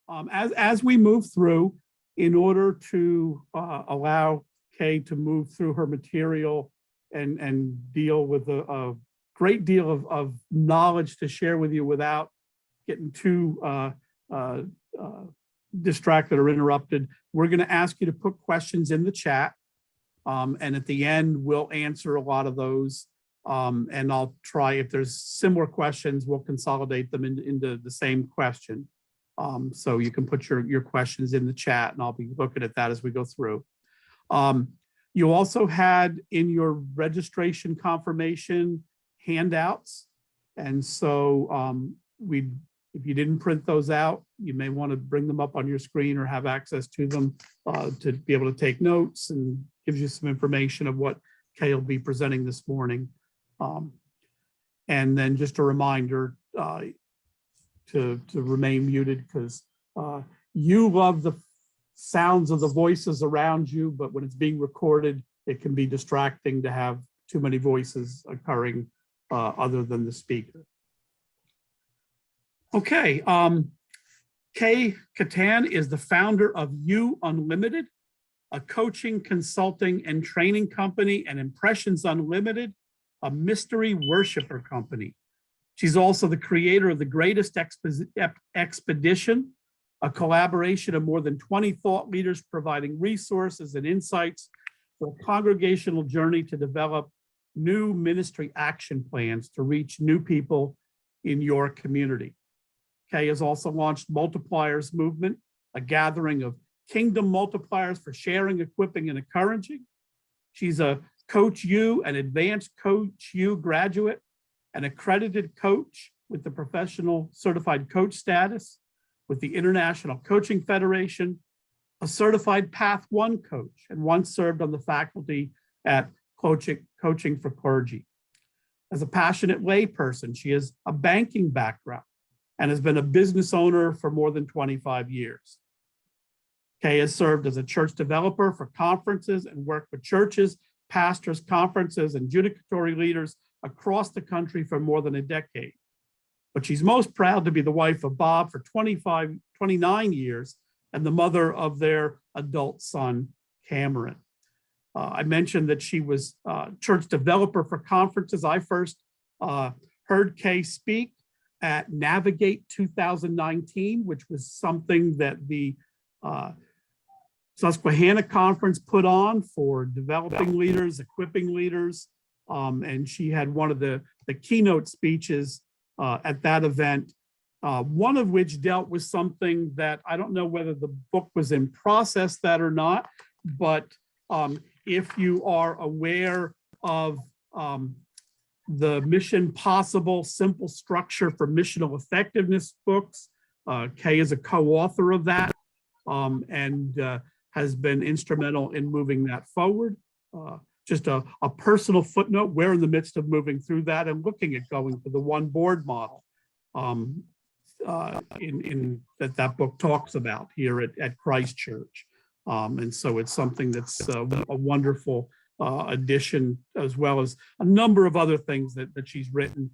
As we move through, in order to allow Kay to move through her material and deal with a great deal of knowledge to share with you without getting too distracted or interrupted, we're going to ask you to put questions in the chat. And at the end, we'll answer a lot of those. And I'll try, if there's similar questions, we'll consolidate them into the same question. So you can put your questions in the chat, and I'll be looking at that as we go through. You also had in your registration confirmation handouts. And so if you didn't print those out, you may want to bring them up on your screen or have access to them to be able to take notes, and gives you some information of what Kay will be presenting this morning. And then just a reminder to remain muted, because you love the sounds of the voices around you, but when it's being recorded, it can be distracting to have too many voices occurring other than the speaker. Okay, Kay Kotan is the founder of You Unlimited, a coaching, consulting, and training company, and Impressions Unlimited, a mystery worshiper company. She's also the creator of The Greatest Expedition, a collaboration of more than 20 thought leaders providing resources and insights for a congregational journey to develop new ministry action plans to reach new people in your community. Kay has also launched Multipliers Movement, a gathering of kingdom multipliers for sharing, equipping, and encouraging. She's a Coach U, an advanced Coach U graduate, an accredited coach with the professional certified coach status with the International Coaching Federation, a certified Path 1 coach, and once served on the faculty at Coaching for Clergy. As a passionate layperson, she has a banking background and has been a business owner for more than 25 years. Kay has served as a church developer for conferences and worked with churches, pastors, conferences, and judicatory leaders across the country for more than a decade. But she's most proud to be the wife of Bob for 29 years and the mother of their adult son, Cameron. I mentioned that she was a church developer for conferences. I first heard Kay speak at Navigate 2019, which was something that the Susquehanna Conference put on for developing leaders, equipping leaders. And she had one of the keynote speeches at that event, one of which dealt with something that I don't know whether the book was in process that or not, but if you are aware of the Mission Possible Simple Structure for Missional Effectiveness books, Kay is a co-author of that and has been instrumental in moving that forward. Just a personal footnote, we're in the midst of moving through that and looking at going to the one board model in that book talks about here at Christ Church. And so it's something that's a wonderful addition, as well as a number of other things that she's written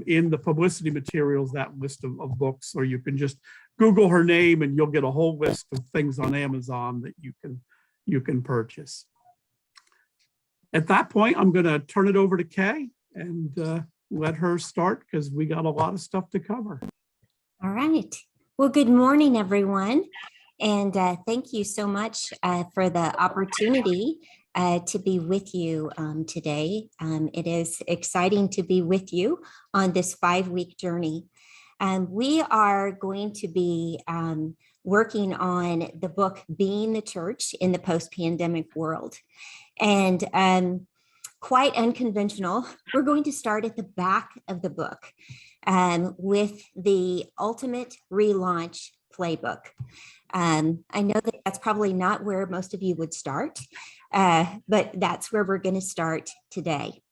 in the publicity materials, that list of books, or you can just Google her name and you'll get a whole list of things on Amazon that you can purchase. At that point, I'm going to turn it over to Kay and let her start, because we got a lot of stuff to cover. All right. Well, good morning, everyone. And thank you so much for the opportunity to be with you today. It is exciting to be with you on this 5-week journey. We are going to be working on the book, Being the Church in the Post-Pandemic World. And quite unconventional, we're going to start at the back of the book with the Ultimate Relaunch Playbook. I know that that's probably not where most of you would start, but that's where we're going to start today.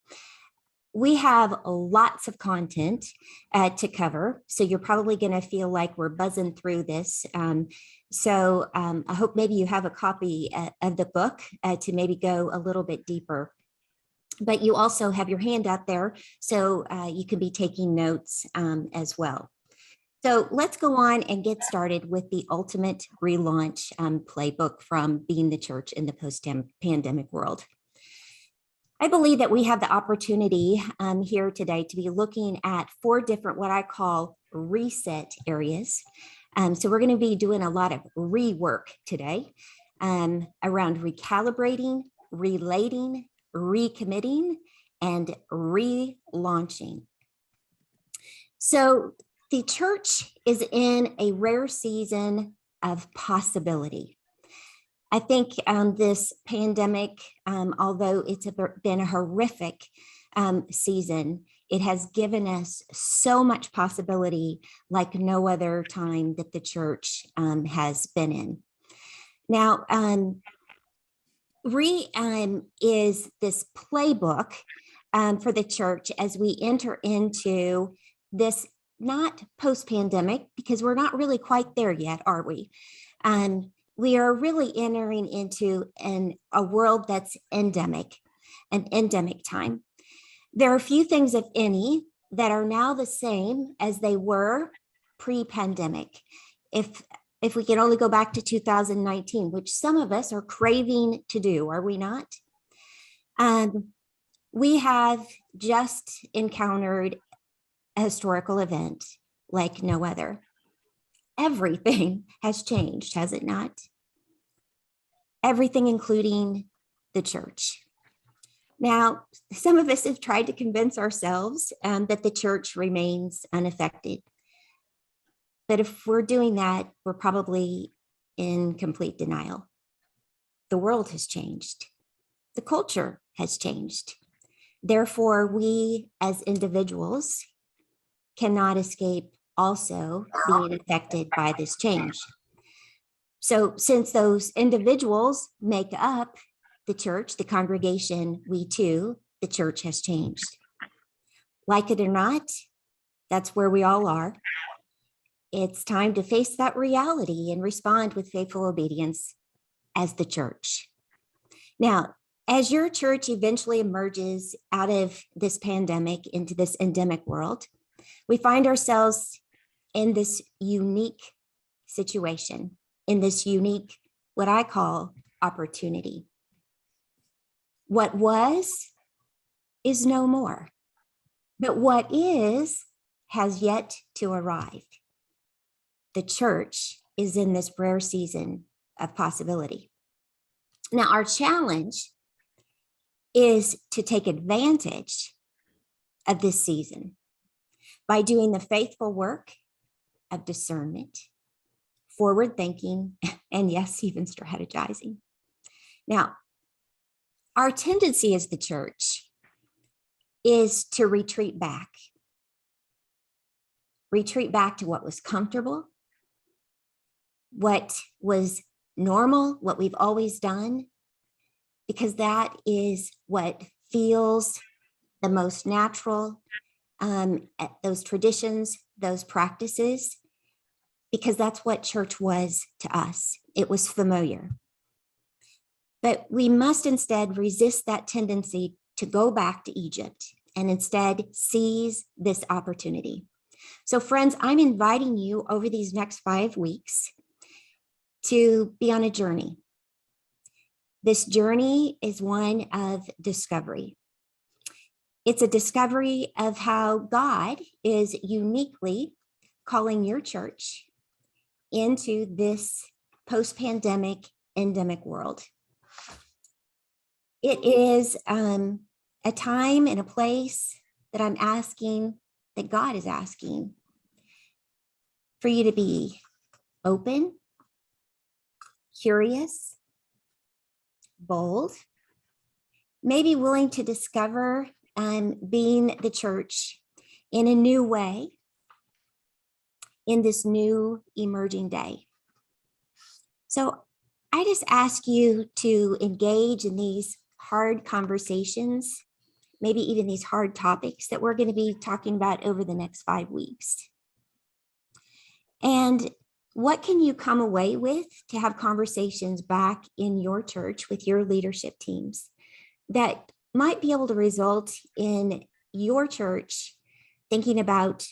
We have lots of content to cover, so you're probably going to feel like we're buzzing through this. So I hope maybe you have a copy of the book to maybe go a little bit deeper. But you also have your hand out there, so you can be taking notes as well. So let's go on and get started with the ultimate relaunch playbook from being the church in the post-pandemic world. I believe that we have the opportunity here today to be looking at 4 different, what I call reset areas. So we're going to be doing a lot of rework today around recalibrating, relating, recommitting, and relaunching. So the church is in a rare season of possibility. I think this pandemic, although it's been a horrific season, it has given us so much possibility like no other time that the church has been in. Now, is this playbook for the church as we enter into this, not post-pandemic, because we're not really quite there yet, are we? We are really entering into a world that's endemic, an endemic time. There are a few things, if any, that are now the same as they were pre-pandemic. If we can only go back to 2019, which some of us are craving to do, are we not? We have just encountered a historical event like no other. Everything has changed, has it not? Everything, including the church. Now, some of us have tried to convince ourselves that the church remains unaffected. But if we're doing that, we're probably in complete denial. The world has changed. The culture has changed. Therefore, we as individuals cannot escape also being affected by this change. So since those individuals make up the church, the congregation, we too, the church has changed. Like it or not, that's where we all are. It's time to face that reality and respond with faithful obedience as the church. Now, as your church eventually emerges out of this pandemic into this endemic world, we find ourselves in this unique situation, in this unique, what I call opportunity. What was is no more, but what is has yet to arrive. The church is in this rare season of possibility. Now, our challenge is to take advantage of this season by doing the faithful work of discernment, forward thinking, and yes, even strategizing. Now, our tendency as the church is to retreat back to what was comfortable, what was normal, what we've always done, because that is what feels the most natural, those traditions, those practices, because that's what church was to us. It was familiar. But we must instead resist that tendency to go back to Egypt and instead seize this opportunity. So friends, I'm inviting you over these next 5 weeks to be on a journey. This journey is one of discovery. It's a discovery of how God is uniquely calling your church into this post-pandemic, endemic world. It is a time and a place that I'm asking, that God is asking for you to be open, curious, bold, maybe willing to discover being the church in a new way in this new emerging day. So I just ask you to engage in these hard conversations, maybe even these hard topics that we're going to be talking about over the next 5 weeks. And what can you come away with to have conversations back in your church with your leadership teams that might be able to result in your church thinking about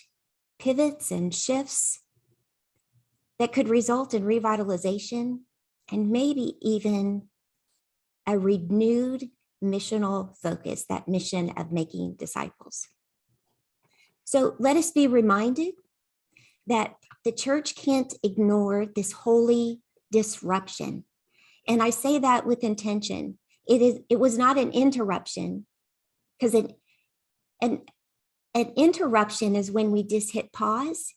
pivots and shifts that could result in revitalization and maybe even a renewed missional focus, that mission of making disciples. So let us be reminded that the church can't ignore this holy disruption. And I say that with intention. It was not an interruption, because an interruption is when we just hit pause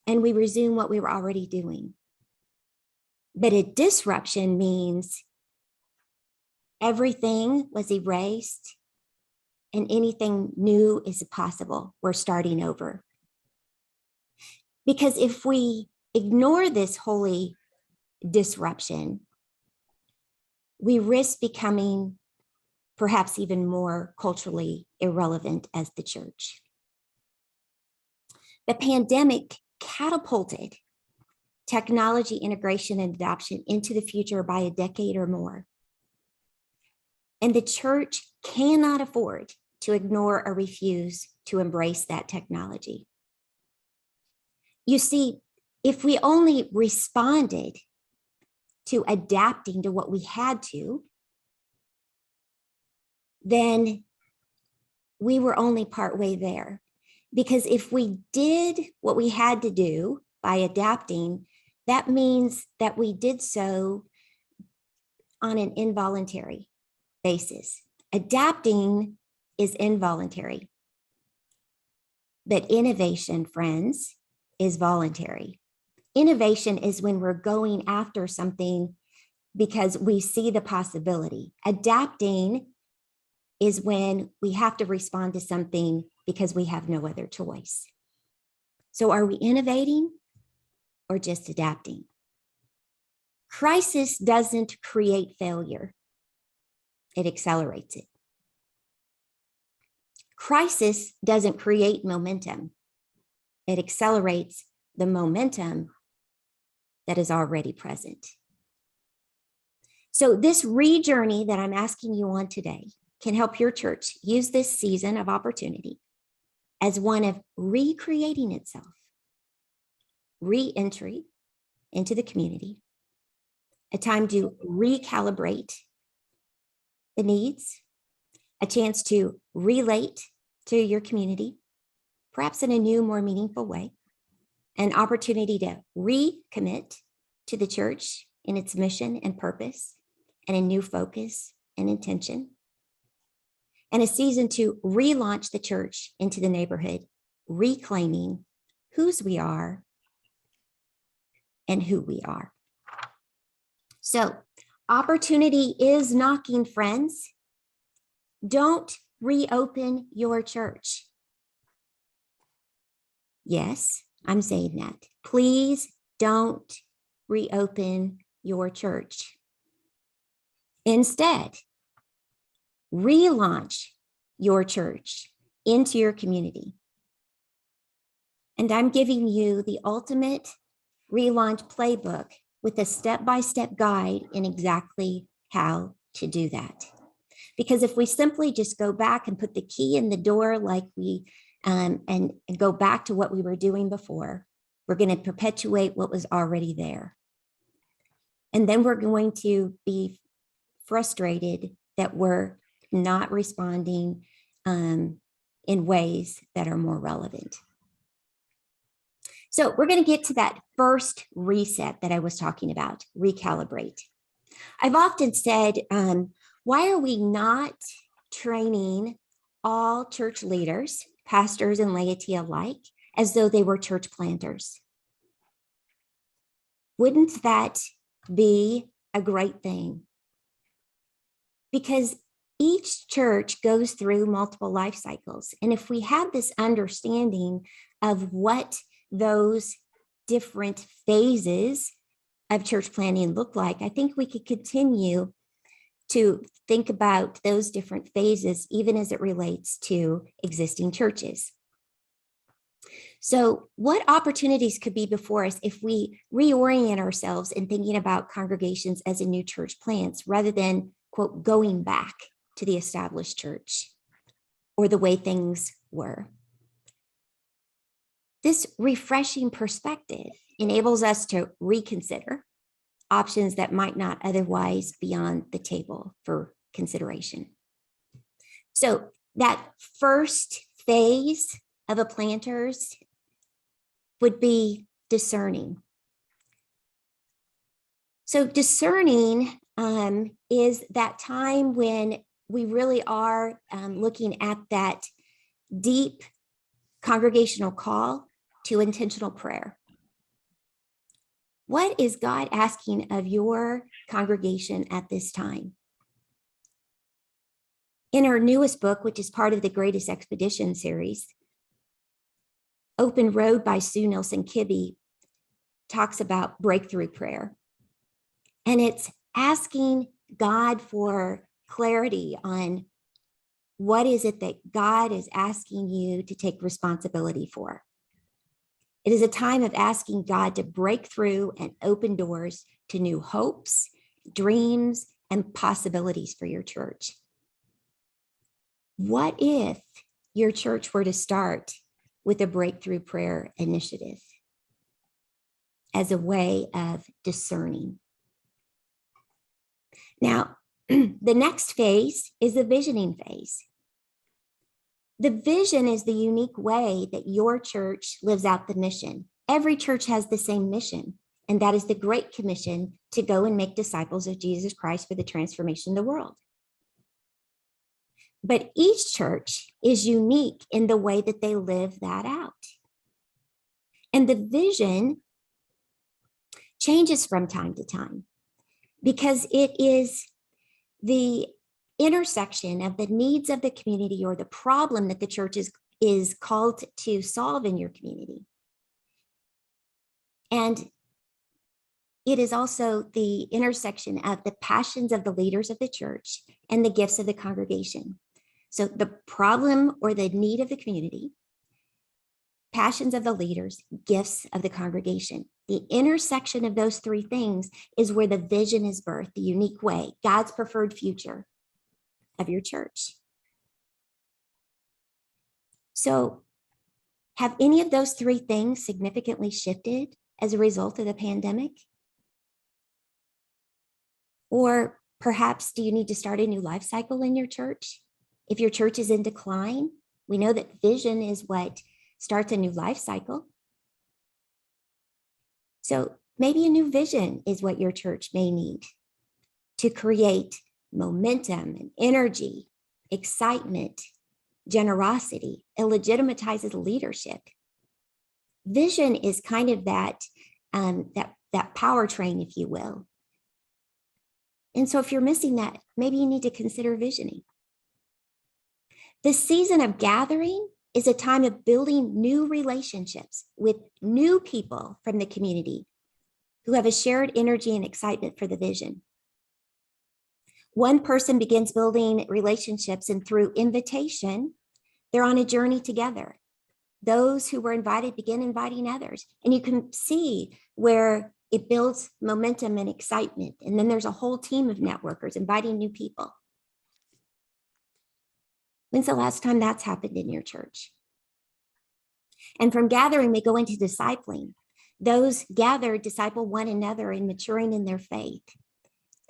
and we resume what we were already doing. But a disruption means everything was erased and anything new is possible. We're starting over. Because if we ignore this holy disruption, we risk becoming perhaps even more culturally irrelevant as the church. The pandemic catapulted technology integration and adoption into the future by a decade or more. And the church cannot afford to ignore or refuse to embrace that technology. You see, if we only responded to adapting to what we had to, then we were only partway there. Because if we did what we had to do by adapting, that means that we did so on an involuntary basis. Adapting is involuntary. But innovation, friends, is voluntary. Innovation is when we're going after something because we see the possibility. Adapting is when we have to respond to something because we have no other choice. So are we innovating or just adapting? Crisis doesn't create failure. It accelerates it. Crisis doesn't create momentum. It accelerates the momentum that is already present. So this re-journey that I'm asking you on today can help your church use this season of opportunity as one of recreating itself, re-entry into the community, a time to recalibrate the needs, a chance to relate to your community, perhaps in a new, more meaningful way, an opportunity to recommit to the church in its mission and purpose, and a new focus and intention, and a season to relaunch the church into the neighborhood, reclaiming whose we are and who we are. So opportunity is knocking, friends. Don't reopen your church. Yes, I'm saying that. Please don't reopen your church. Instead, relaunch your church into your community. And I'm giving you the ultimate relaunch playbook with a step-by-step guide in exactly how to do that. Because if we simply just go back and put the key in the door like we and go back to what we were doing before, we're going to perpetuate what was already there. And then we're going to be frustrated that we're not responding in ways that are more relevant. So we're going to get to that first reset that I was talking about, recalibrate. I've often said, why are we not training all church leaders, pastors and laity alike, as though they were church planters? Wouldn't that be a great thing? Because each church goes through multiple life cycles. And if we have this understanding of what those different phases of church planning look like, I think we could continue to think about those different phases, even as it relates to existing churches. So what opportunities could be before us if we reorient ourselves in thinking about congregations as a new church plants, rather than, quote, going back to the established church or the way things were? This refreshing perspective enables us to reconsider options that might not otherwise be on the table for consideration. So that first phase of a planter's would be discerning. So discerning is that time when we really are looking at that deep congregational call to intentional prayer. What is God asking of your congregation at this time? In our newest book, which is part of the Greatest Expedition series, Open Road by Sue Nelson Kibbe talks about breakthrough prayer. And it's asking God for clarity on what is it that God is asking you to take responsibility for. It is a time of asking God to break through and open doors to new hopes, dreams, and possibilities for your church. What if your church were to start with a breakthrough prayer initiative as a way of discerning? Now, the next phase is the visioning phase. The vision is the unique way that your church lives out the mission. Every church has the same mission, and that is the Great Commission to go and make disciples of Jesus Christ for the transformation of the world. But each church is unique in the way that they live that out. And the vision changes from time to time because it is the intersection of the needs of the community or the problem that the church is called to solve in your community. And it is also the intersection of the passions of the leaders of the church and the gifts of the congregation. So the problem or the need of the community, passions of the leaders, gifts of the congregation. The intersection of those three things is where the vision is birthed, the unique way, God's preferred future of your church. So have any of those three things significantly shifted as a result of the pandemic? Or perhaps do you need to start a new life cycle in your church? If your church is in decline, we know that vision is what starts a new life cycle. So maybe a new vision is what your church may need to create momentum and energy, excitement, generosity. It legitimizes leadership. Vision is kind of that powertrain, if you will. And so if you're missing that, maybe you need to consider visioning. The season of gathering is a time of building new relationships with new people from the community who have a shared energy and excitement for the vision. One person begins building relationships, and through invitation, they're on a journey together. Those who were invited begin inviting others. And you can see where it builds momentum and excitement. And then there's a whole team of networkers inviting new people. When's the last time that's happened in your church? And from gathering, they go into discipling. Those gathered disciple one another in maturing in their faith.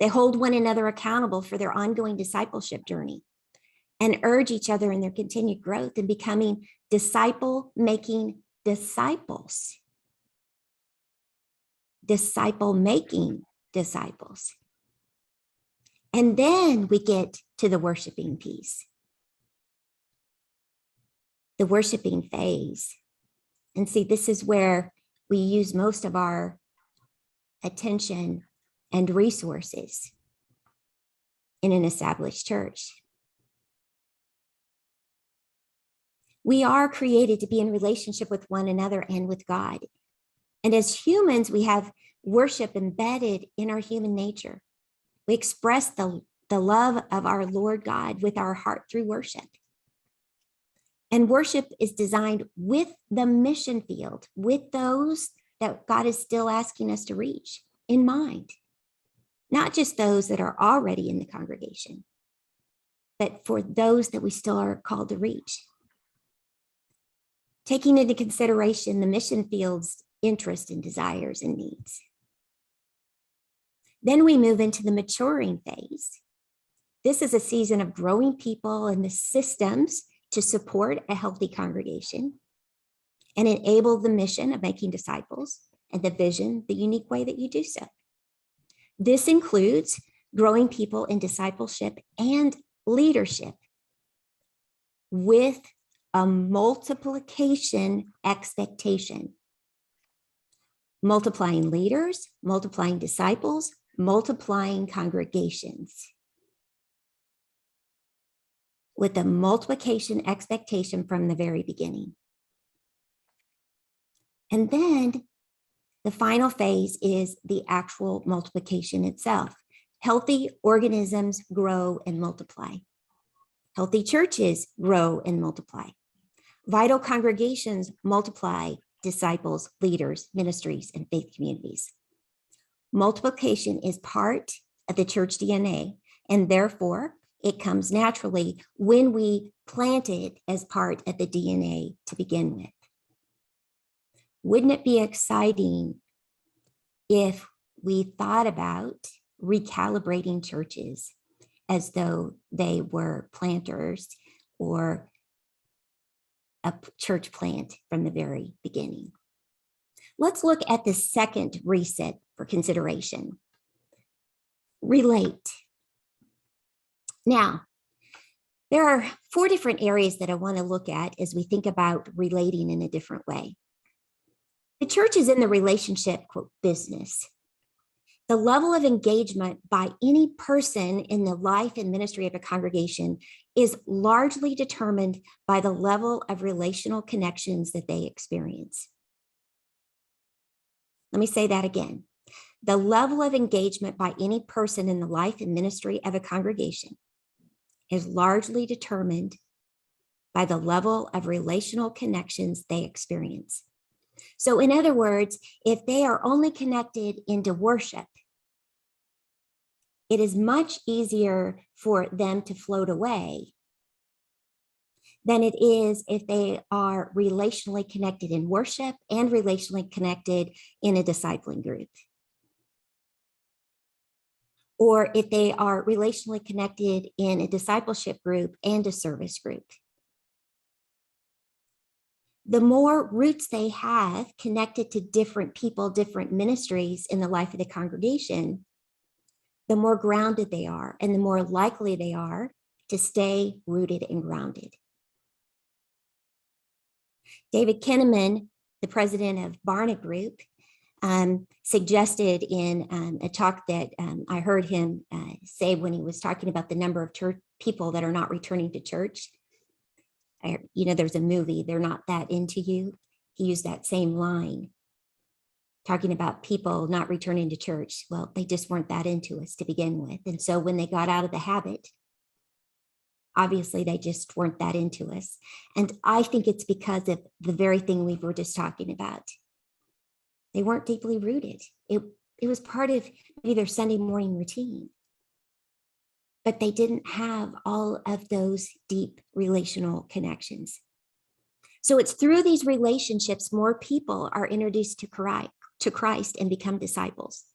They hold one another accountable for their ongoing discipleship journey and urge each other in their continued growth and becoming disciple-making disciples. Disciple-making disciples. And then we get to the worshiping piece. The worshiping phase. And see, this is where we use most of our attention and resources in an established church. We are created to be in relationship with one another and with God. And as humans, we have worship embedded in our human nature. We express the love of our Lord God with our heart through worship. And worship is designed with the mission field, with those that God is still asking us to reach in mind. Not just those that are already in the congregation, but for those that we still are called to reach. taking into consideration the mission field's interests and desires and needs. Then we move into the maturing phase. This is a season of growing people and the systems to support a healthy congregation and enable the mission of making disciples and the vision, the unique way that you do so. This includes growing people in discipleship and leadership with a multiplication expectation. Multiplying leaders, multiplying disciples, multiplying congregations. With a multiplication expectation from the very beginning. And then the final phase is the actual multiplication itself. Healthy organisms grow and multiply. Healthy churches grow and multiply. Vital congregations multiply disciples, leaders, ministries, and faith communities. Multiplication is part of the church DNA, and therefore it comes naturally when we plant it as part of the DNA to begin with. Wouldn't it be exciting if we thought about recalibrating churches as though they were planters or a church plant from the very beginning? Let's look at the second reset for consideration. Relate. Now, there are 4 different areas that I want to look at as we think about relating in a different way. The church is in the relationship, quote, business. The level of engagement by any person in the life and ministry of a congregation is largely determined by the level of relational connections that they experience. Let me say that again. The level of engagement by any person in the life and ministry of a congregation is largely determined by the level of relational connections they experience. So in other words, if they are only connected into worship, it is much easier for them to float away than it is if they are relationally connected in worship and relationally connected in a discipling group. Or if they are relationally connected in a discipleship group and a service group. The more roots they have connected to different people, different ministries in the life of the congregation, the more grounded they are and the more likely they are to stay rooted and grounded. David Kinnaman, the president of Barna Group, suggested in a talk that I heard him say when he was talking about the number of people that are not returning to church. There's a movie, They're Not That Into You. He used that same line, talking about people not returning to church. Well, they just weren't that into us to begin with. And so when they got out of the habit, obviously they just weren't that into us. And I think it's because of the very thing we were just talking about. They weren't deeply rooted. It was part of maybe their Sunday morning routine, but they didn't have all of those deep relational connections. So it's through these relationships, more people are introduced to Christ and become disciples.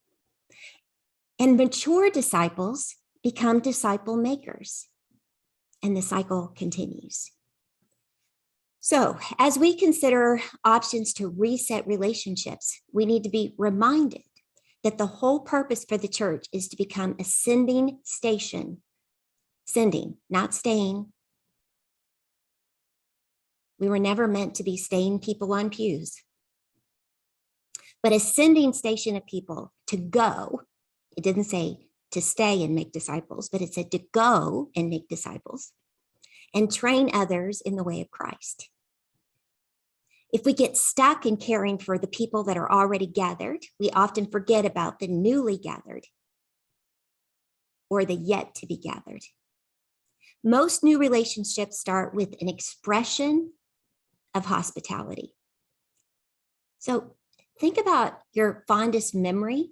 And mature disciples become disciple makers. And the cycle continues. So as we consider options to reset relationships, we need to be reminded that the whole purpose for the church is to become a sending station. Sending, not staying. We were never meant to be staying people on pews. But a sending station of people to go. It didn't say to stay and make disciples, but it said to go and make disciples and train others in the way of Christ. If we get stuck in caring for the people that are already gathered, we often forget about the newly gathered or the yet to be gathered. Most new relationships start with an expression of hospitality. So think about your fondest memory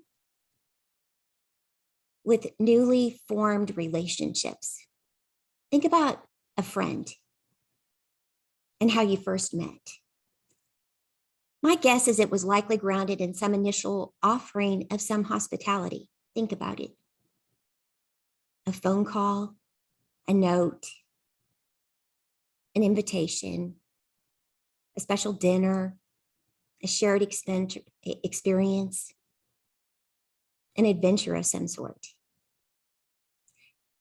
with newly formed relationships. Think about a friend and how you first met. My guess is it was likely grounded in some initial offering of some hospitality. Think about it. A phone call, a note, an invitation, a special dinner, a shared experience, an adventure of some sort.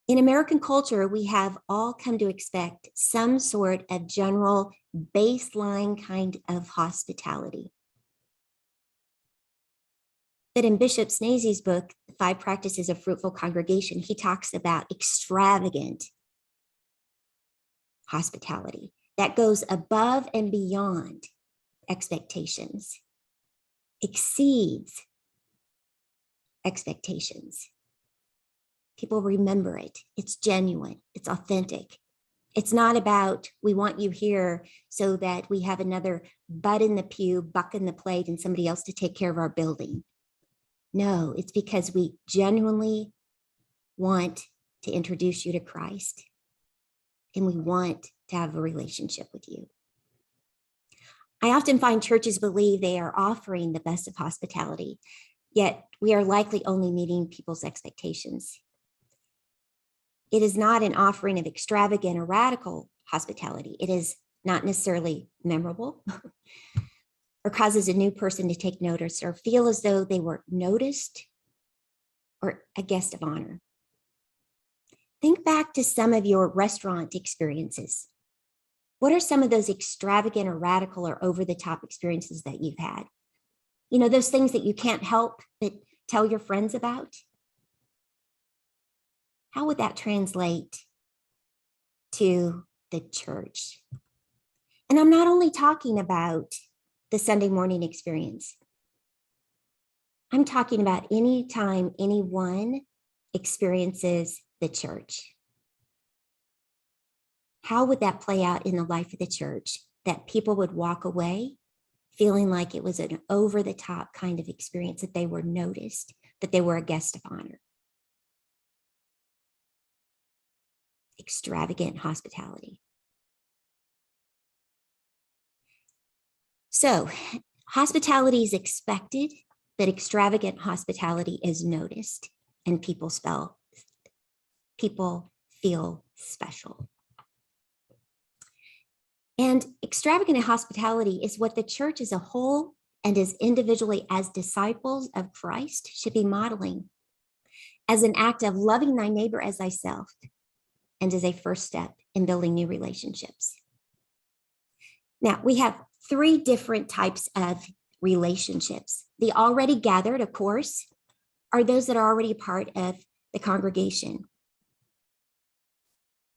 In American culture, we have all come to expect some sort of general baseline kind of hospitality. But in Bishop Snazy's book, The 5 Practices of Fruitful Congregation, he talks about extravagant hospitality that goes above and beyond expectations, exceeds expectations. People remember it. It's genuine. It's authentic. It's not about, we want you here so that we have another butt in the pew, buck in the plate, and somebody else to take care of our building. No, it's because we genuinely want to introduce you to Christ, and we want to have a relationship with you. I often find churches believe they are offering the best of hospitality, yet we are likely only meeting people's expectations. It is not an offering of extravagant or radical hospitality. It is not necessarily memorable or causes a new person to take notice or feel as though they were noticed or a guest of honor. Think back to some of your restaurant experiences. What are some of those extravagant or radical or over-the-top experiences that you've had? You know, those things that you can't help but tell your friends about? How would that translate to the church? And I'm not only talking about the Sunday morning experience. I'm talking about any time anyone experiences the church. How would that play out in the life of the church? That people would walk away feeling like it was an over-the-top kind of experience, that they were noticed, that they were a guest of honor. Extravagant hospitality. So, hospitality is expected, but extravagant hospitality is noticed, and people feel special. And extravagant hospitality is what the church as a whole and as individually as disciples of Christ should be modeling as an act of loving thy neighbor as thyself, and as a first step in building new relationships. Now, we have 3 different types of relationships. The already gathered, of course, are those that are already part of the congregation.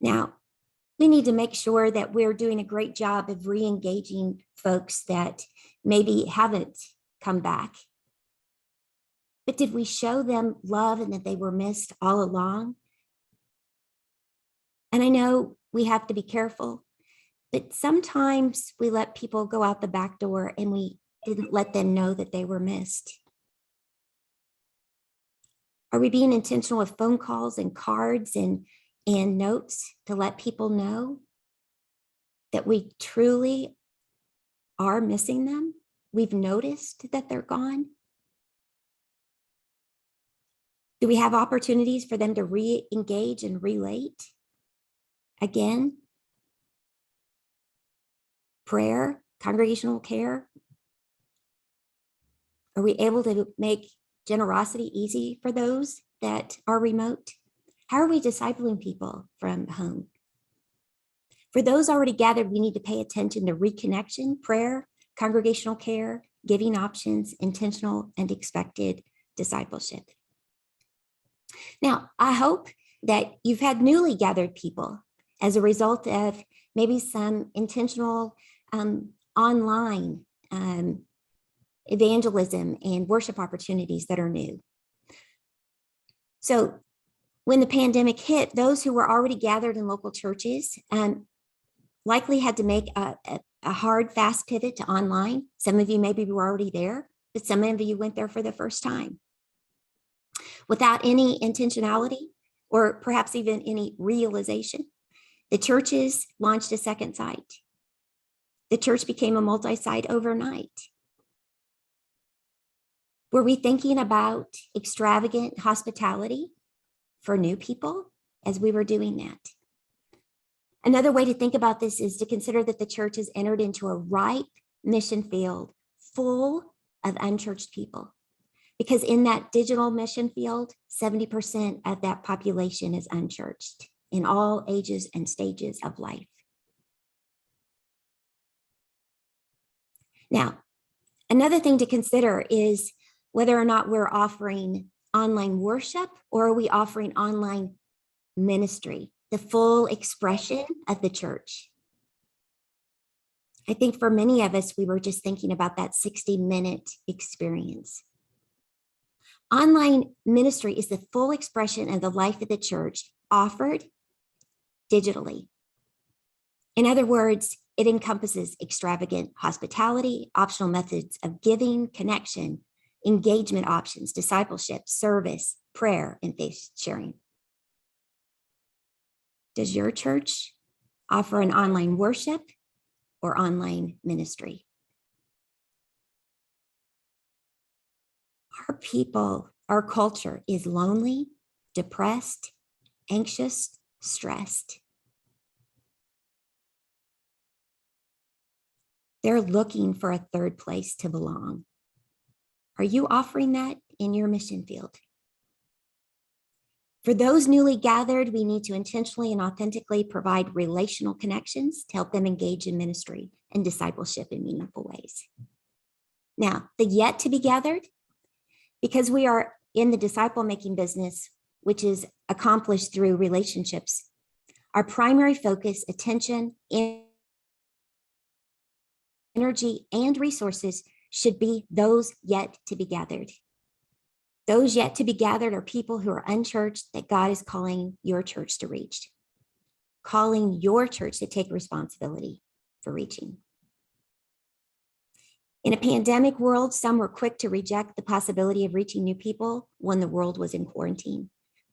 Now, we need to make sure that we're doing a great job of re-engaging folks that maybe haven't come back. But did we show them love and that they were missed all along? And I know we have to be careful, but sometimes we let people go out the back door and we didn't let them know that they were missed. Are we being intentional with phone calls and cards and notes to let people know that we truly are missing them? We've noticed that they're gone. Do we have opportunities for them to re-engage and relate? Again, prayer, congregational care. Are we able to make generosity easy for those that are remote? How are we discipling people from home? For those already gathered, we need to pay attention to reconnection, prayer, congregational care, giving options, intentional and expected discipleship. Now, I hope that you've had newly gathered people as a result of maybe some intentional online evangelism and worship opportunities that are new. So when the pandemic hit, those who were already gathered in local churches likely had to make a hard, fast pivot to online. Some of you maybe were already there, but some of you went there for the first time. Without any intentionality or perhaps even any realization, the churches launched a second site. The church became a multi-site overnight. Were we thinking about extravagant hospitality for new people as we were doing that? Another way to think about this is to consider that the church has entered into a ripe mission field full of unchurched people. Because in that digital mission field, 70% of that population is unchurched in all ages and stages of life. Now, another thing to consider is whether or not we're offering online worship or are we offering online ministry, the full expression of the church. I think for many of us, we were just thinking about that 60-minute experience. Online ministry is the full expression of the life of the church offered digitally. In other words, it encompasses extravagant hospitality, optional methods of giving, connection, engagement options, discipleship, service, prayer, and faith sharing. Does your church offer an online worship or online ministry? Our people, our culture is lonely, depressed, anxious, stressed. They're looking for a third place to belong. Are you offering that in your mission field? For those newly gathered, we need to intentionally and authentically provide relational connections to help them engage in ministry and discipleship in meaningful ways. Now, the yet to be gathered, because we are in the disciple-making business, which is accomplished through relationships, our primary focus, attention, energy, and resources should be those yet to be gathered. Those yet to be gathered are people who are unchurched that God is calling your church to reach, calling your church to take responsibility for reaching. In a pandemic world, some were quick to reject the possibility of reaching new people when the world was in quarantine.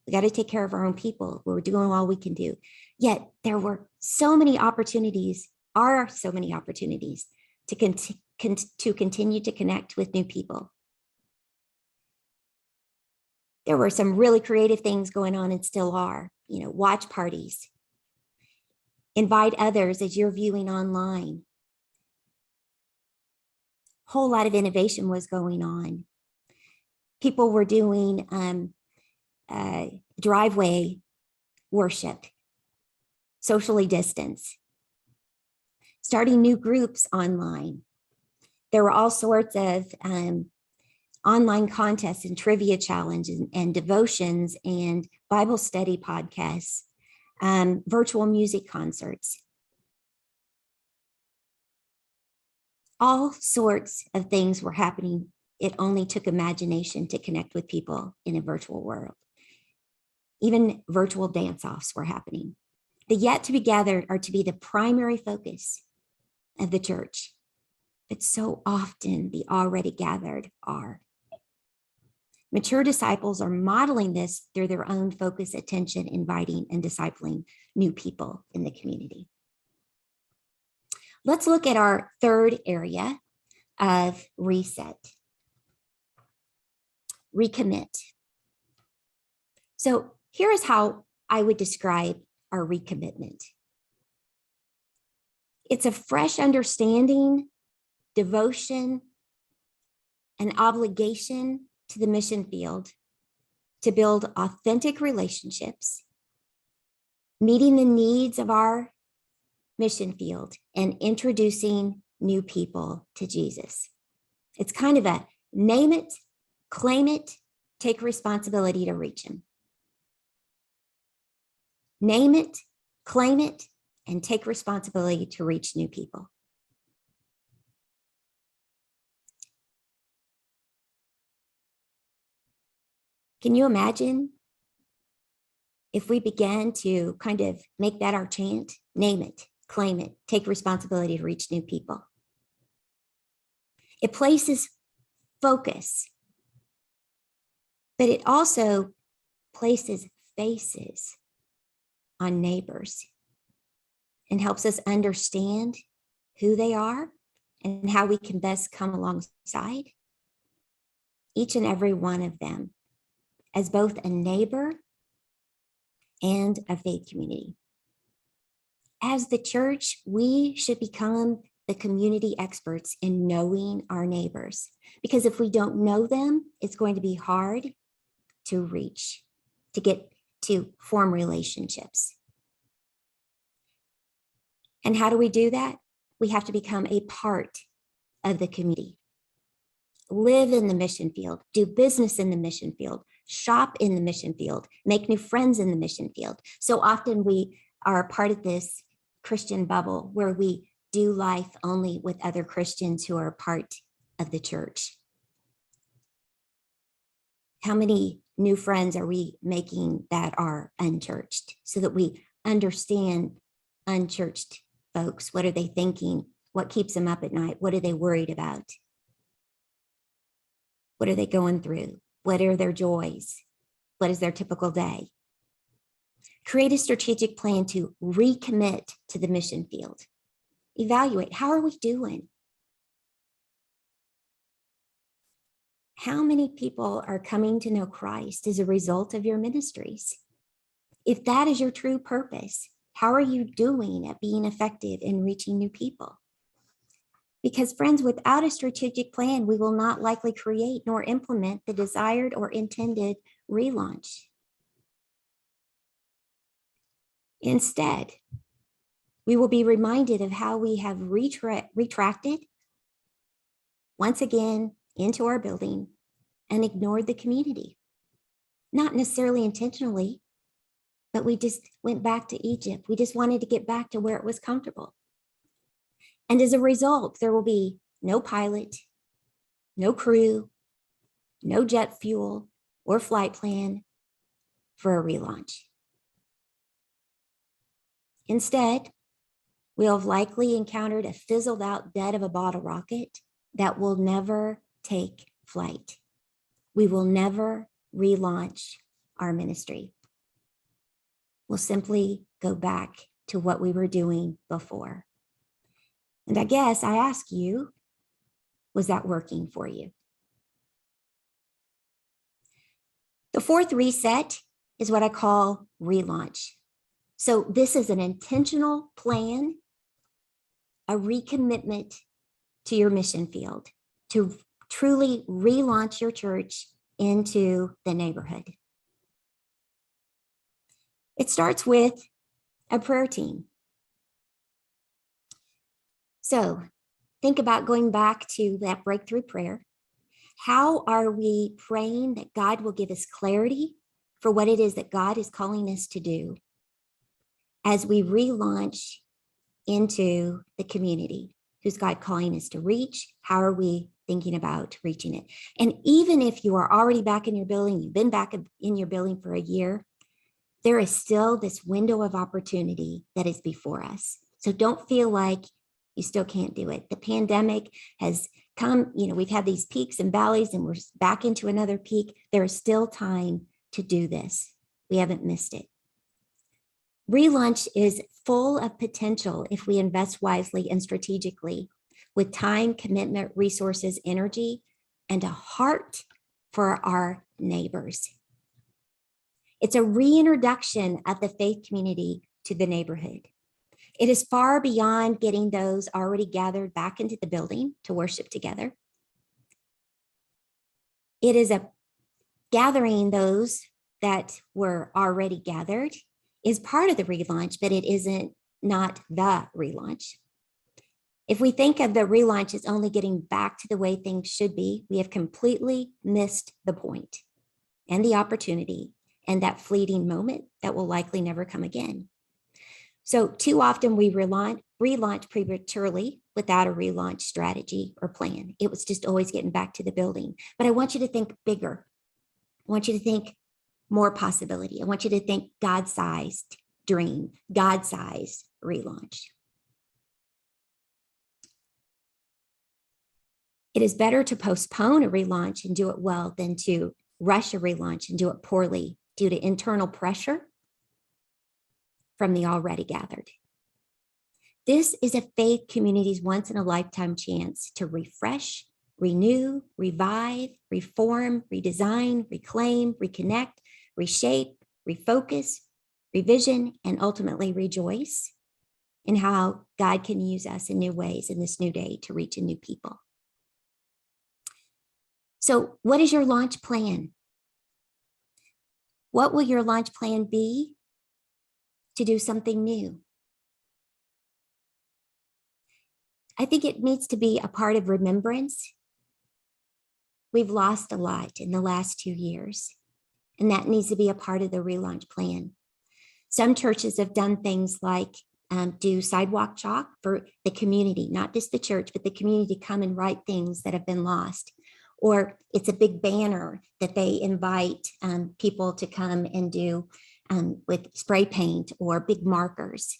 We got to take care of our own people. We're doing all we can do. Yet there were so many opportunities to continue to connect with new people. There were some really creative things going on and still are, watch parties. Invite others as you're viewing online. Whole lot of innovation was going on. People were doing driveway worship, socially distanced, starting new groups online. There were all sorts of online contests and trivia challenges and devotions and Bible study podcasts, virtual music concerts. All sorts of things were happening. It only took imagination to connect with people in a virtual world. Even virtual dance-offs were happening. The yet to be gathered are to be the primary focus of the church, but so often the already gathered are. Mature disciples are modeling this through their own focus, attention, inviting, and discipling new people in the community. Let's look at our third area of reset. Recommit. So here is how I would describe our recommitment. It's a fresh understanding, devotion, and obligation to the mission field to build authentic relationships, meeting the needs of our mission field, and introducing new people to Jesus. It's kind of a name it, claim it, take responsibility to reach him. Name it, claim it, and take responsibility to reach new people. Can you imagine if we began to kind of make that our chant? Name it, claim it, take responsibility to reach new people. It places focus, but it also places faces on neighbors and helps us understand who they are and how we can best come alongside. each and every one of them, as both a neighbor and a faith community. As the church, we should become the community experts in knowing our neighbors, because if we don't know them, it's going to be hard to reach, to get to form relationships. And how do we do that? We have to become a part of the community. Live in the mission field, do business in the mission field, shop in the mission field, make new friends in the mission field. So often we are a part of this Christian bubble where we do life only with other Christians who are a part of the church. How many new friends are we making that are unchurched so that we understand unchurched folks? What are they thinking? What keeps them up at night? What are they worried about? What are they going through? What are their joys? What is their typical day? Create a strategic plan to recommit to the mission field. Evaluate, how are we doing? How many people are coming to know Christ as a result of your ministries? If that is your true purpose, how are you doing at being effective in reaching new people? Because friends, without a strategic plan, we will not likely create nor implement the desired or intended relaunch. Instead, we will be reminded of how we have retracted once again into our building and ignored the community. Not necessarily intentionally, but we just went back to Egypt. We just wanted to get back to where it was comfortable. And as a result, there will be no pilot, no crew, no jet fuel or flight plan for a relaunch. Instead, we'll have likely encountered a fizzled out dead of a bottle rocket that will never take flight. We will never relaunch our ministry. We'll simply go back to what we were doing before. And I guess I ask you, was that working for you? The fourth reset is what I call relaunch. So this is an intentional plan, a recommitment to your mission field, to truly relaunch your church into the neighborhood. It starts with a prayer team. So think about going back to that breakthrough prayer. How are we praying that God will give us clarity for what it is that God is calling us to do as we relaunch into the community? Who's God calling us to reach? How are we thinking about reaching it? And even if you are already back in your building, you've been back in your building for a year, there is still this window of opportunity that is before us. So don't feel like you still can't do it. The pandemic has come, we've had these peaks and valleys and we're back into another peak. There is still time to do this. We haven't missed it. Relaunch is full of potential if we invest wisely and strategically with time, commitment, resources, energy, and a heart for our neighbors. It's a reintroduction of the faith community to the neighborhood. It is far beyond getting those already gathered back into the building to worship together. It is a gathering those that were already gathered is part of the relaunch, but it isn't not the relaunch. If we think of the relaunch as only getting back to the way things should be, we have completely missed the point and the opportunity and that fleeting moment that will likely never come again. So too often we relaunch prematurely without a relaunch strategy or plan. It was just always getting back to the building. But I want you to think bigger. I want you to think more possibility. I want you to think God-sized dream, God-sized relaunch. It is better to postpone a relaunch and do it well than to rush a relaunch and do it poorly due to internal pressure from the already gathered. This is a faith community's once in a lifetime chance to refresh, renew, revive, reform, redesign, reclaim, reconnect, reshape, refocus, revision, and ultimately rejoice in how God can use us in new ways in this new day to reach a new people. So what is your launch plan? What will your launch plan be to do something new? I think it needs to be a part of remembrance. We've lost a lot in the last 2 years, and that needs to be a part of the relaunch plan. Some churches have done things like do sidewalk chalk for the community, not just the church, but the community to come and write things that have been lost. Or it's a big banner that they invite people to come and do with spray paint or big markers.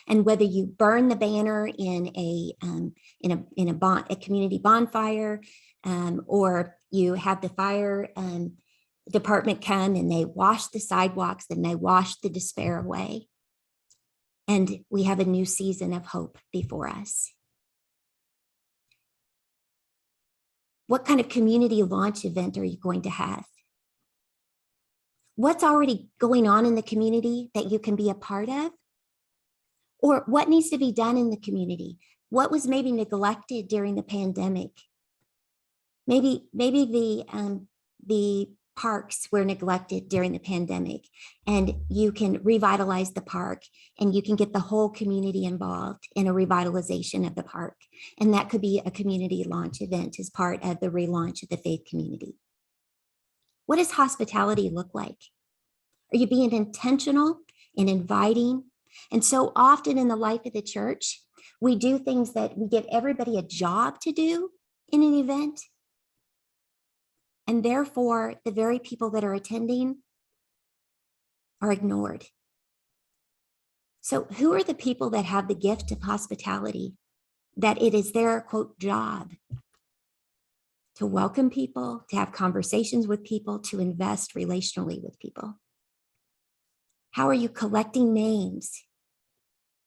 And whether you burn the banner in a community bonfire, or you have the fire department come and they wash the sidewalks and they wash the despair away. And we have a new season of hope before us. What kind of community launch event are you going to have? What's already going on in the community that you can be a part of? Or what needs to be done in the community? What was maybe neglected during the pandemic? Maybe the parks were neglected during the pandemic, and you can revitalize the park and you can get the whole community involved in a revitalization of the park. And that could be a community launch event as part of the relaunch of the faith community. What does hospitality look like? Are you being intentional in inviting? And so often in the life of the church, we do things that we give everybody a job to do in an event. And therefore, the very people that are attending are ignored. So who are the people that have the gift of hospitality, that it is their, quote, job to welcome people, to have conversations with people, to invest relationally with people? How are you collecting names?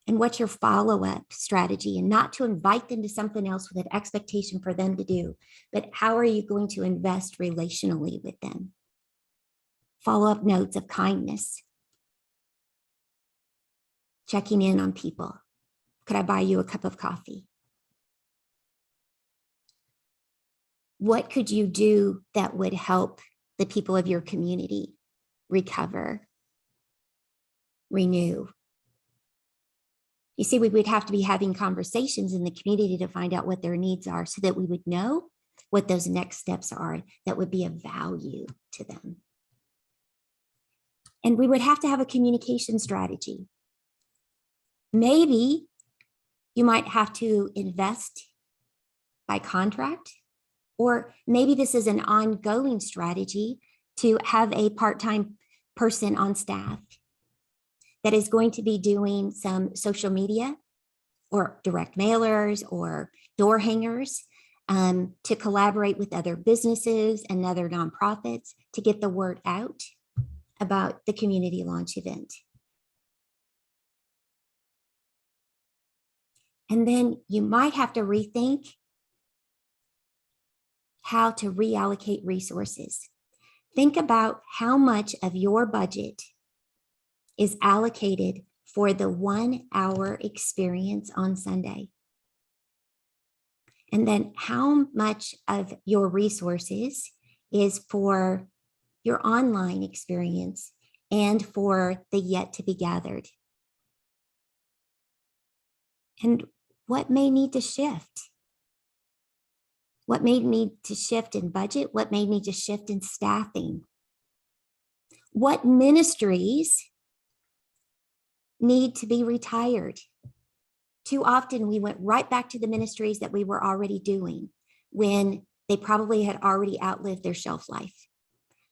And what's your follow-up strategy? And not to invite them to something else with an expectation for them to do, but how are you going to invest relationally with them? Follow-up notes of kindness. Checking in on people. Could I buy you a cup of coffee? What could you do that would help the people of your community recover, renew? You see, we would have to be having conversations in the community to find out what their needs are so that we would know what those next steps are that would be of value to them. And we would have to have a communication strategy. Maybe you might have to invest by contract, or maybe this is an ongoing strategy to have a part-time person on staff that is going to be doing some social media or direct mailers or door hangers to collaborate with other businesses and other nonprofits to get the word out about the community launch event. And then you might have to rethink how to reallocate resources. Think about how much of your budget is allocated for the 1 hour experience on Sunday. And then how much of your resources is for your online experience and for the yet to be gathered. And what may need to shift? What may need to shift in budget? What may need to shift in staffing? What ministries need to be retired? Too often we went right back to the ministries that we were already doing when they probably had already outlived their shelf life.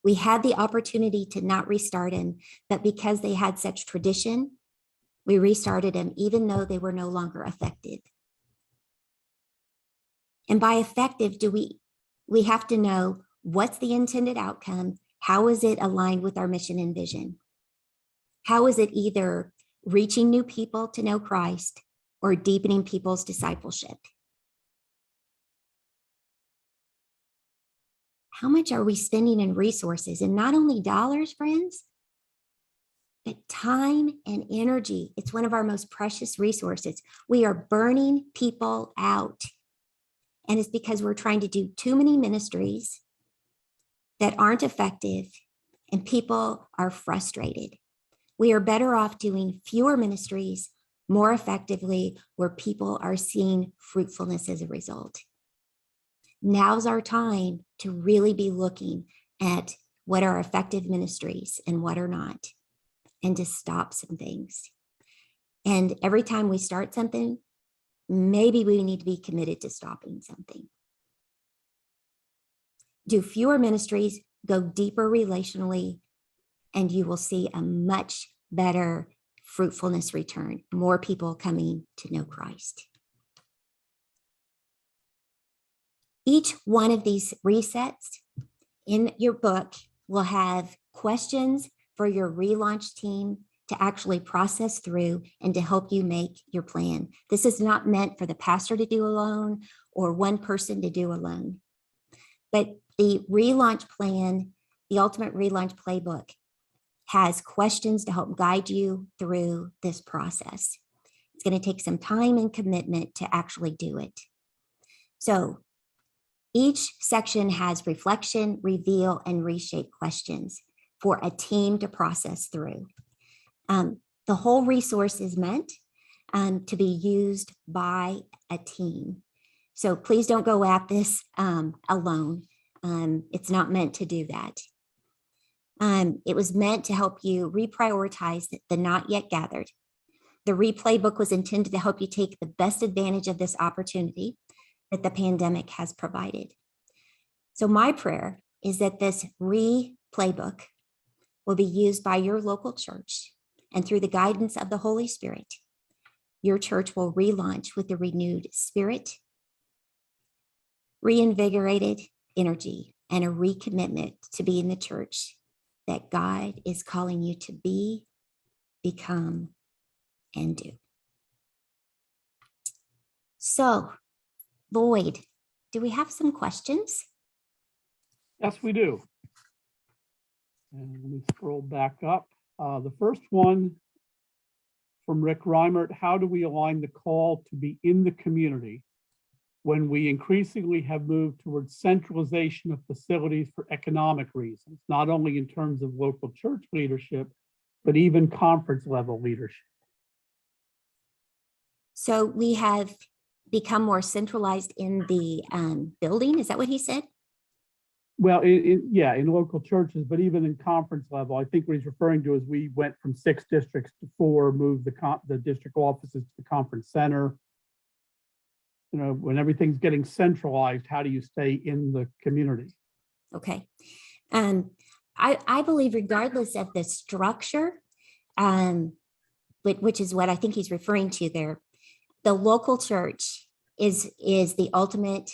We had the opportunity to not restart them, but because they had such tradition, we restarted them even though they were no longer effective. And by effective, we have to know what's the intended outcome? How is it aligned with our mission and vision? How is it either reaching new people to know Christ or deepening people's discipleship? how much are we spending in resources? And not only dollars, friends, but time and energy. It's one of our most precious resources. We are burning people out. And it's because we're trying to do too many ministries that aren't effective, and people are frustrated. We are better off doing fewer ministries more effectively, where people are seeing fruitfulness as a result. Now's our time to really be looking at what are effective ministries and what are not, and to stop some things. And every time we start something, maybe we need to be committed to stopping something. Do fewer ministries, go deeper relationally, and you will see a much better fruitfulness return, more people coming to know Christ. Each one of these resets in your book will have questions for your relaunch team to actually process through and to help you make your plan. This is not meant for the pastor to do alone or one person to do alone. But the relaunch plan, the ultimate relaunch playbook, has questions to help guide you through this process. It's going to take some time and commitment to actually do it. So each section has reflection, reveal, and reshape questions for a team to process through. The whole resource is meant to be used by a team. So please don't go at this alone. It's not meant to do that. It was meant to help you reprioritize the not yet gathered. The replay book was intended to help you take the best advantage of this opportunity that the pandemic has provided. So my prayer is that this replay book will be used by your local church, and through the guidance of the Holy Spirit, your church will relaunch with a renewed spirit, reinvigorated energy, and a recommitment to be in the church that God is calling you to be, become, and do. So, Lloyd, do we have some questions? Yes, we do. And let me scroll back up. The first one from Rick Reimert: how do we align the call to be in the community when we increasingly have moved towards centralization of facilities for economic reasons, not only in terms of local church leadership, but even conference level leadership? So we have become more centralized in the building. Is that what he said? Well, in local churches, but even in conference level, I think what he's referring to is we went from 6 districts to 4, moved the district offices to the conference center. You know, when everything's getting centralized, how do you stay in the community? Okay. I believe regardless of the structure, which is what I think he's referring to there, the local church is the ultimate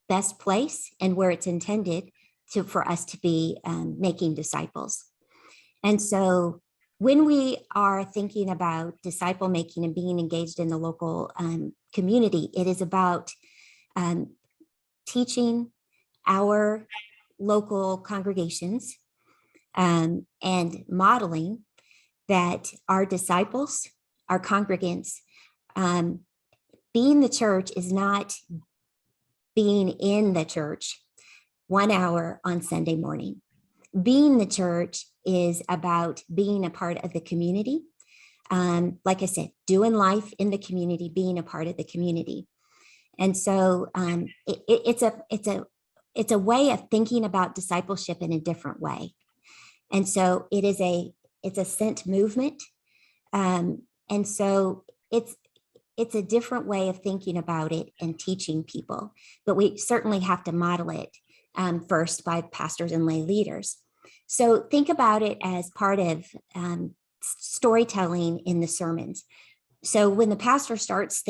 best place and where it's intended for us to be making disciples. And so when we are thinking about disciple making and being engaged in the local community, it is about teaching our local congregations and modeling that our disciples, our congregants, being the church is not being in the church 1 hour on Sunday morning. Being the church is about being a part of the community. Like I said, doing life in the community, being a part of the community. And so it's a way of thinking about discipleship in a different way. And so it's a sent movement. And so it's a different way of thinking about it and teaching people, but we certainly have to model it first by pastors and lay leaders. So think about it as part of storytelling in the sermons. So when the pastor starts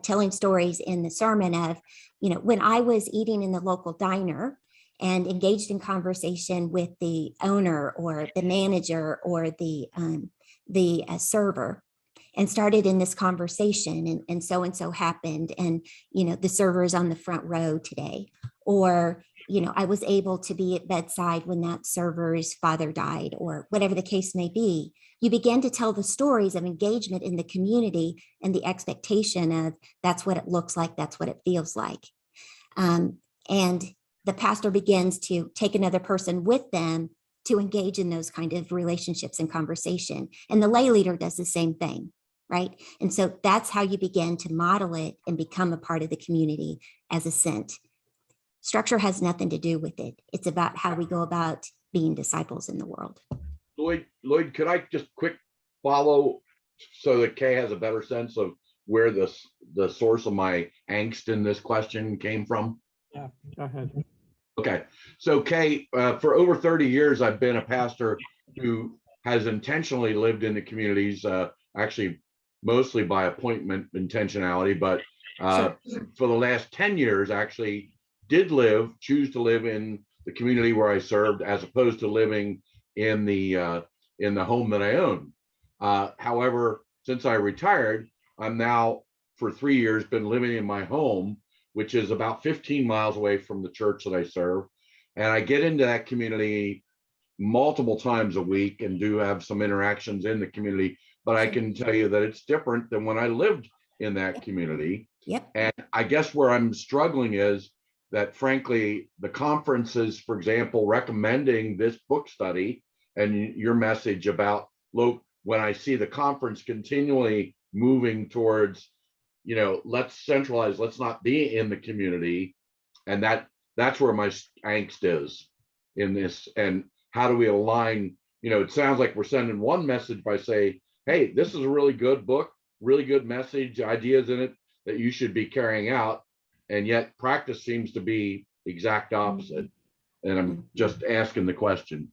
telling stories in the sermon of, when I was eating in the local diner and engaged in conversation with the owner or the manager or the server, and started in this conversation, and so happened, and the server is on the front row today, or I was able to be at bedside when that server's father died, or whatever the case may be. You begin to tell the stories of engagement in the community and the expectation of that's what it looks like, that's what it feels like. And the pastor begins to take another person with them to engage in those kind of relationships and conversation. And the lay leader does the same thing, right? And so that's how you begin to model it and become a part of the community as a sent. Structure has nothing to do with it. It's about how we go about being disciples in the world. Lloyd, could I just quick follow so that Kay has a better sense of where the source of my angst in this question came from? Yeah, go ahead. Okay, so Kay, for over 30 years, I've been a pastor who has intentionally lived in the communities, actually mostly by appointment intentionality, but for the last 10 years, actually choose to live in the community where I served, as opposed to living in the home that I own. However, since I retired, I'm now for 3 years been living in my home, which is about 15 miles away from the church that I serve. And I get into that community multiple times a week and do have some interactions in the community. But I can tell you that it's different than when I lived in that community. Yep. And I guess where I'm struggling is that, frankly, the conferences, for example, recommending this book study and your message about, look, when I see the conference continually moving towards, let's centralize, let's not be in the community. And that's where my angst is in this. And how do we align? It sounds like we're sending one message by saying, hey, this is a really good book, really good message, ideas in it that you should be carrying out. And yet practice seems to be exact opposite. And I'm just asking the question.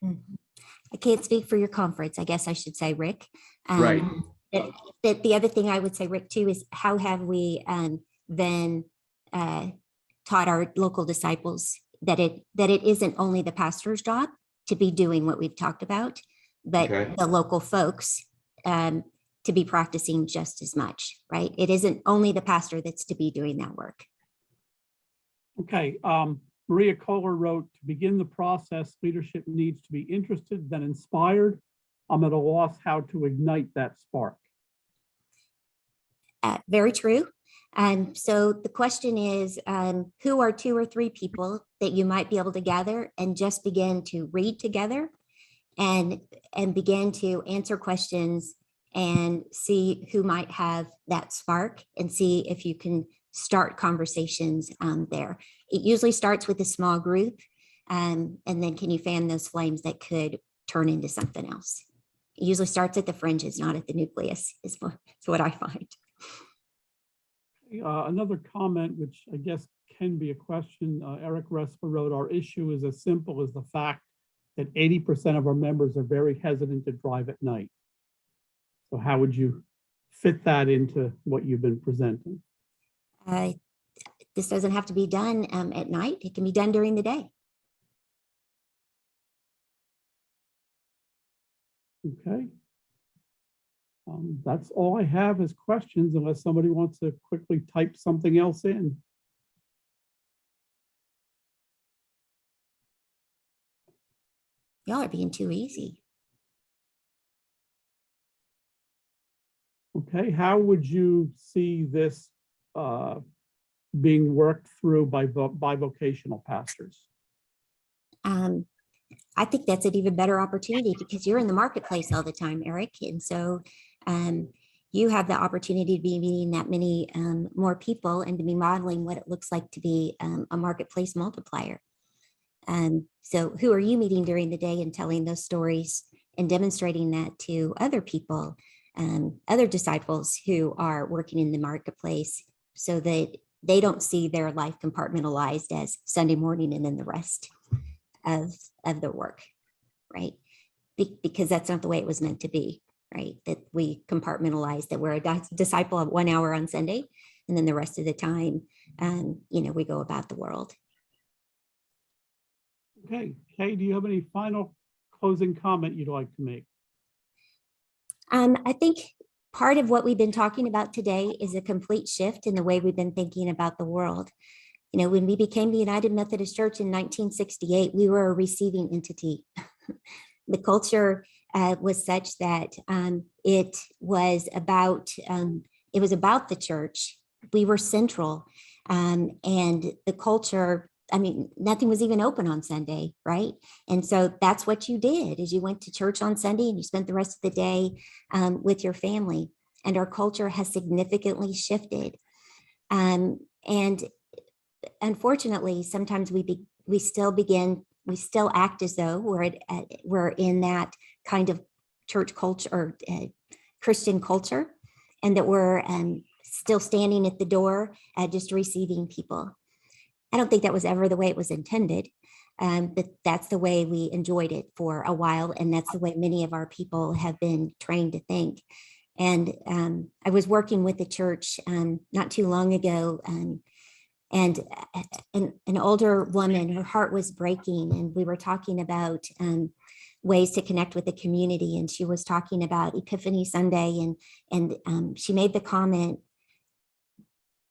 I can't speak for your conference, I guess I should say, Rick. Right. The other thing I would say, Rick, too, is how have we then taught our local disciples that it isn't only the pastor's job to be doing what we've talked about, but the local folks to be practicing just as much, right? It isn't only the pastor that's to be doing that work. Okay, Maria Kohler wrote, to begin the process, leadership needs to be interested, then inspired. I'm at a loss how to ignite that spark. Very true. So the question is, who are 2 or 3 people that you might be able to gather and just begin to read together and begin to answer questions and see who might have that spark and see if you can start conversations there. It usually starts with a small group, and then can you fan those flames that could turn into something else? It usually starts at the fringes, not at the nucleus, is what I find. Another comment, which I guess can be a question, Eric Respa wrote, our issue is as simple as the fact that 80% of our members are very hesitant to drive at night. So how would you fit that into what you've been presenting? This doesn't have to be done at night. It can be done during the day. Okay. That's all I have as questions, unless somebody wants to quickly type something else in. Y'all are being too easy. Okay, how would you see this being worked through by vocational pastors? I think that's an even better opportunity because you're in the marketplace all the time, Eric. And so you have the opportunity to be meeting that many more people and to be modeling what it looks like to be a marketplace multiplier. So who are you meeting during the day and telling those stories and demonstrating that to other people, other disciples who are working in the marketplace, so that they don't see their life compartmentalized as Sunday morning and then the rest of their work, right? Because that's not the way it was meant to be, right? That we compartmentalize, that we're a disciple of 1 hour on Sunday, and then the rest of the time, we go about the world. Okay, Kay, do you have any final closing comment you'd like to make? I think part of what we've been talking about today is a complete shift in the way we've been thinking about the world. You know, when we became the United Methodist Church in 1968, we were a receiving entity. The culture was such that it was about the church. We were central, and the culture. I mean, nothing was even open on Sunday, right? And so that's what you did: is you went to church on Sunday and you spent the rest of the day with your family. And our culture has significantly shifted, and unfortunately, sometimes we still act as though we're in that kind of church culture or Christian culture, and that we're still standing at the door, just receiving people. I don't think that was ever the way it was intended, but that's the way we enjoyed it for a while, and that's the way many of our people have been trained to think. And I was working with the church not too long ago, and an older woman, her heart was breaking, and we were talking about ways to connect with the community, and she was talking about Epiphany Sunday, and she made the comment,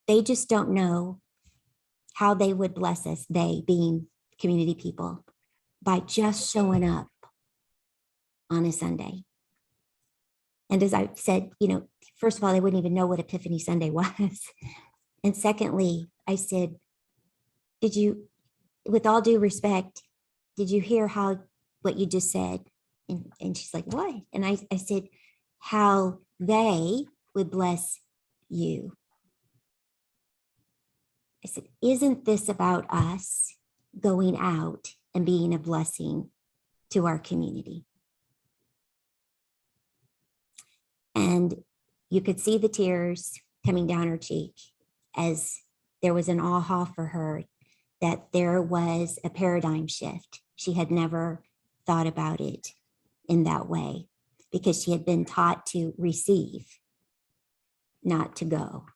they just don't know how they would bless us, they being community people, by just showing up on a Sunday. And as I said, you know, first of all, they wouldn't even know what Epiphany Sunday was. And secondly, I said, did you, with all due respect, did you hear what you just said? And she's like, what? And I said, how they would bless you. I said, isn't this about us going out and being a blessing to our community? And you could see the tears coming down her cheek as there was an aha for her that there was a paradigm shift. She had never thought about it in that way because she had been taught to receive, not to go.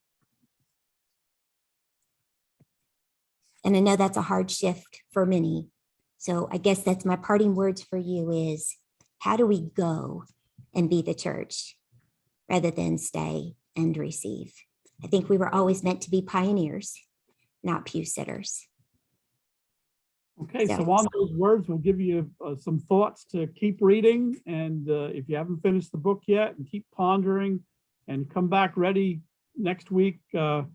And I know that's a hard shift for many. So I guess that's my parting words for you is, how do we go and be the church rather than stay and receive? I think we were always meant to be pioneers, not pew sitters. Okay, so on those words, we'll give you some thoughts to keep reading. And if you haven't finished the book yet, and keep pondering, and come back ready next week for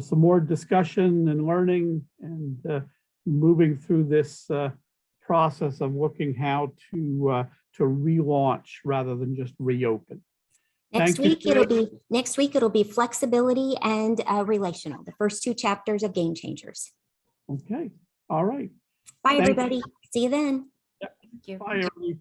some more discussion and learning and moving through this process of looking how to relaunch rather than just reopen. Next week it'll be flexibility and relational, the first two chapters of Game Changers. Okay, all right. Bye, everybody. See you then. Yep. Thank you. Bye, everybody.